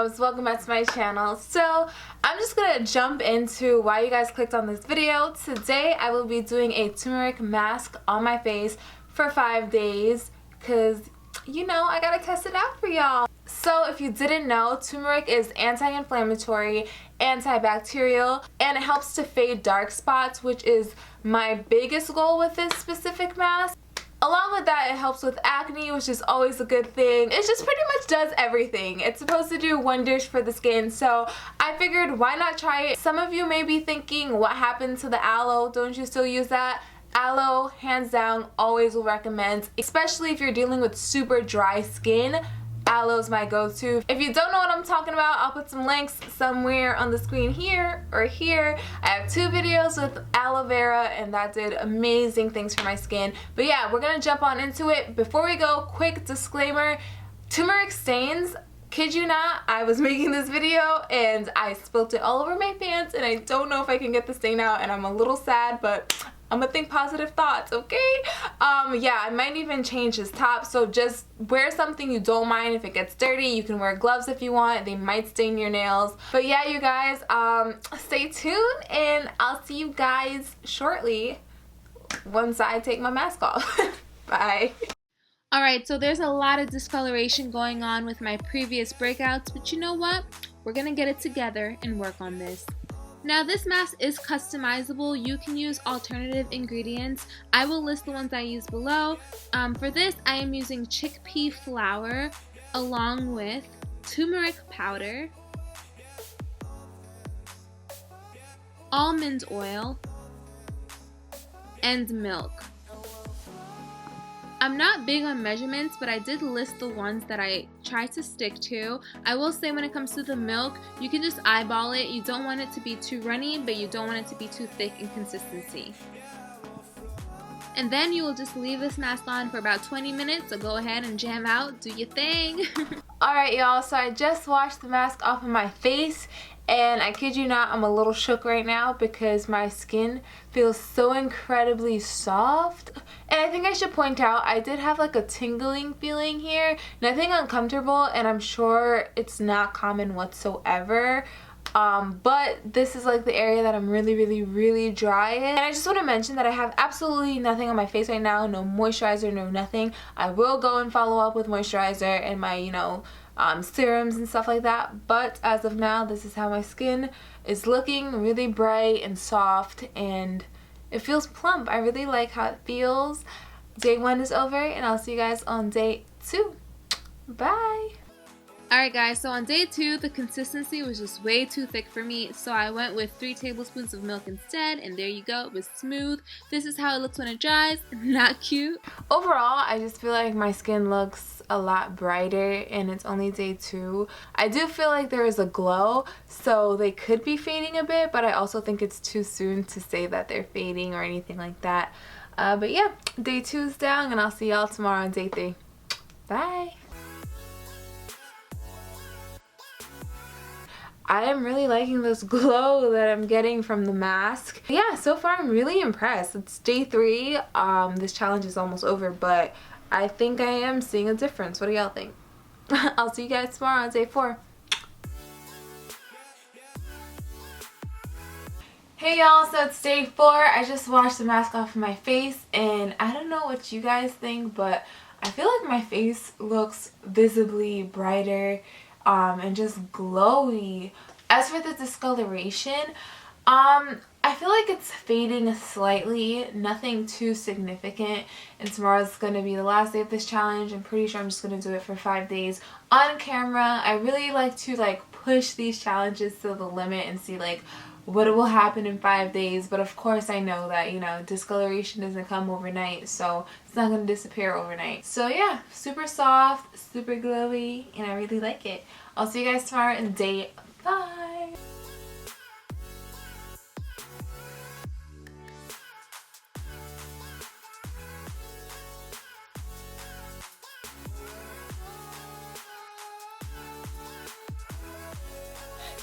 loves, welcome back to my channel. So I'm just gonna jump into why you guys clicked on this video. Today I will be doing a turmeric mask on my face for 5 days because you know I gotta test it out for y'all. So if you didn't know, turmeric is anti-inflammatory, antibacterial, and it helps to fade dark spots, which is my biggest goal with this specific mask. Along with that, it helps with acne, which is always a good thing. It just pretty much does everything. It's supposed to do wonders for the skin, so I figured why not try it. Some of you may be thinking, what happened to the aloe? Don't you still use that? Aloe, hands down, always will recommend, especially if you're dealing with super dry skin. Aloe is my go-to. If you don't know what I'm talking about, I'll put some links somewhere on the screen here or here. I have 2 videos with aloe vera and that did amazing things for my skin. But yeah, we're gonna jump on into it. Before we go, quick disclaimer, turmeric stains, kid you not, I was making this video and I spilt it all over my pants and I don't know if I can get the stain out and I'm a little sad, but I'm gonna think positive thoughts, okay? Yeah, I might even change his top, so just wear something you don't mind if it gets dirty. You can wear gloves if you want. They might stain your nails. But yeah, you guys, stay tuned and I'll see you guys shortly once I take my mask off. Bye. Alright, so there's a lot of discoloration going on with my previous breakouts, but you know what? We're gonna get it together and work on this. Now this mask is customizable. You can use alternative ingredients. I will list the ones I use below. For this I am using chickpea flour along with turmeric powder, almond oil, and milk. I'm not big on measurements, but I did list the ones that I try to stick to. I will say when it comes to the milk, you can just eyeball it. You don't want it to be too runny, but you don't want it to be too thick in consistency. And then you will just leave this mask on for about 20 minutes, so go ahead and jam out, do your thing. Alright y'all, so I just washed the mask off of my face and I kid you not, I'm a little shook right now because my skin feels so incredibly soft. And I think I should point out, I did have like a tingling feeling here. Nothing uncomfortable, and I'm sure it's not common whatsoever. But this is like the area that I'm really dry in. And I just want to mention that I have absolutely nothing on my face right now. No moisturizer, no nothing. I will go and follow up with moisturizer and my, you know, serums and stuff like that, but as of now this is how my skin is looking, really bright and soft, and it feels plump. I really like how it feels. Day 1 is over and I'll see you guys on day 2. Bye. Alright guys, so on day 2 the consistency was just way too thick for me, so I went with 3 tablespoons of milk instead, and there you go, it was smooth. This is how it looks when it dries. Not cute. Overall, I just feel like my skin looks a lot brighter and it's only day 2. I do feel like there is a glow, so they could be fading a bit, but I also think it's too soon to say that they're fading or anything like that. But yeah, day 2 is down and I'll see y'all tomorrow on day 3. Bye. I am really liking this glow that I'm getting from the mask. Yeah, so far I'm really impressed. It's day 3. This challenge is almost over, but I think I am seeing a difference. What do y'all think? I'll see you guys tomorrow on day 4. Hey y'all, so it's day 4. I just washed the mask off of my face and I don't know what you guys think, but I feel like my face looks visibly brighter and just glowy. As for the discoloration, I feel like it's fading slightly, nothing too significant, and tomorrow's gonna be the last day of this challenge. I'm pretty sure I'm just gonna do it for 5 days on camera. I really like to push these challenges to the limit and see what will happen in 5 days, but of course I know that, you know, discoloration doesn't come overnight, so it's not gonna disappear overnight. So yeah, super soft, super glowy, and I really like it. I'll see you guys tomorrow in day 5.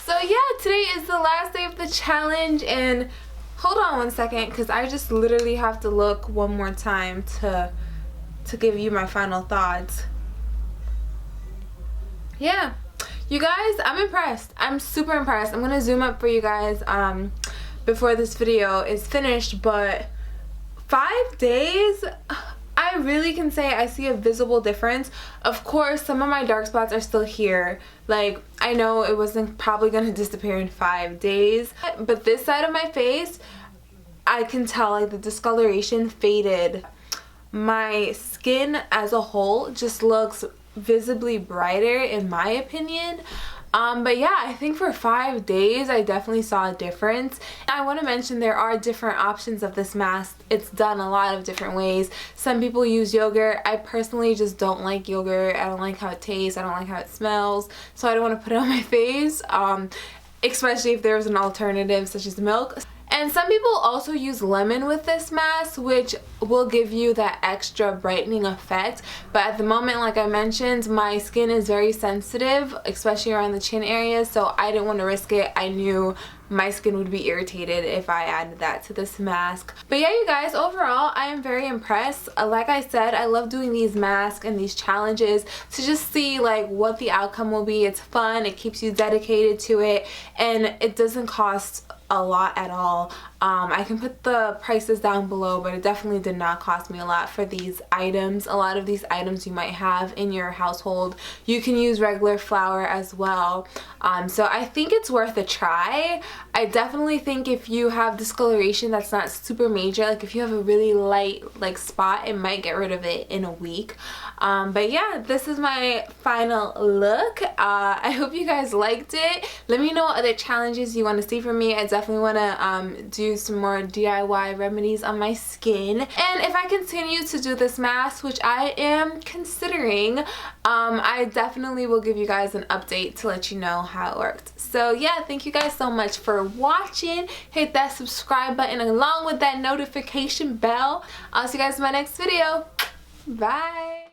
So yeah, today is the last day of the challenge, and hold on one second because I just literally have to look one more time to give you my final thoughts. Yeah, You guys, I'm impressed. I'm super impressed. I'm gonna zoom up for you guys before this video is finished, but 5 days, I really can say I see a visible difference. Of course, some of my dark spots are still here. Like, I know it wasn't probably gonna disappear in 5 days, but this side of my face, I can tell like the discoloration faded. My skin as a whole just looks visibly brighter in my opinion. But yeah, I think for 5 days I definitely saw a difference. I want to mention there are different options of this mask. It's done a lot of different ways. Some people use yogurt. I personally just don't like yogurt. I don't like how it tastes. I don't like how it smells. So I don't want to put it on my face, especially if there's an alternative such as milk. And some people also use lemon with this mask, which will give you that extra brightening effect. But at the moment, like I mentioned, my skin is very sensitive, especially around the chin area, so I didn't want to risk it. I knew my skin would be irritated if I added that to this mask. But yeah, you guys, overall I am very impressed. Like I said, I love doing these masks and these challenges to just see like what the outcome will be. It's fun, it keeps you dedicated to it, and it doesn't cost a lot at all. I can put the prices down below, but it definitely did not cost me a lot for these items. A lot of these items you might have in your household. You can use regular flour as well. So I think it's worth a try. I definitely think if you have discoloration that's not super major, like if you have a really light like spot, it might get rid of it in a week. But yeah, this is my final look. I hope you guys liked it. Let me know what other challenges you want to see from me. I definitely want to do some more DIY remedies on my skin. And if I continue to do this mask, which I am considering, I definitely will give you guys an update to let you know how it worked. So yeah, thank you guys so much for watching. Hit that subscribe button along with that notification bell. I'll see you guys in my next video. Bye.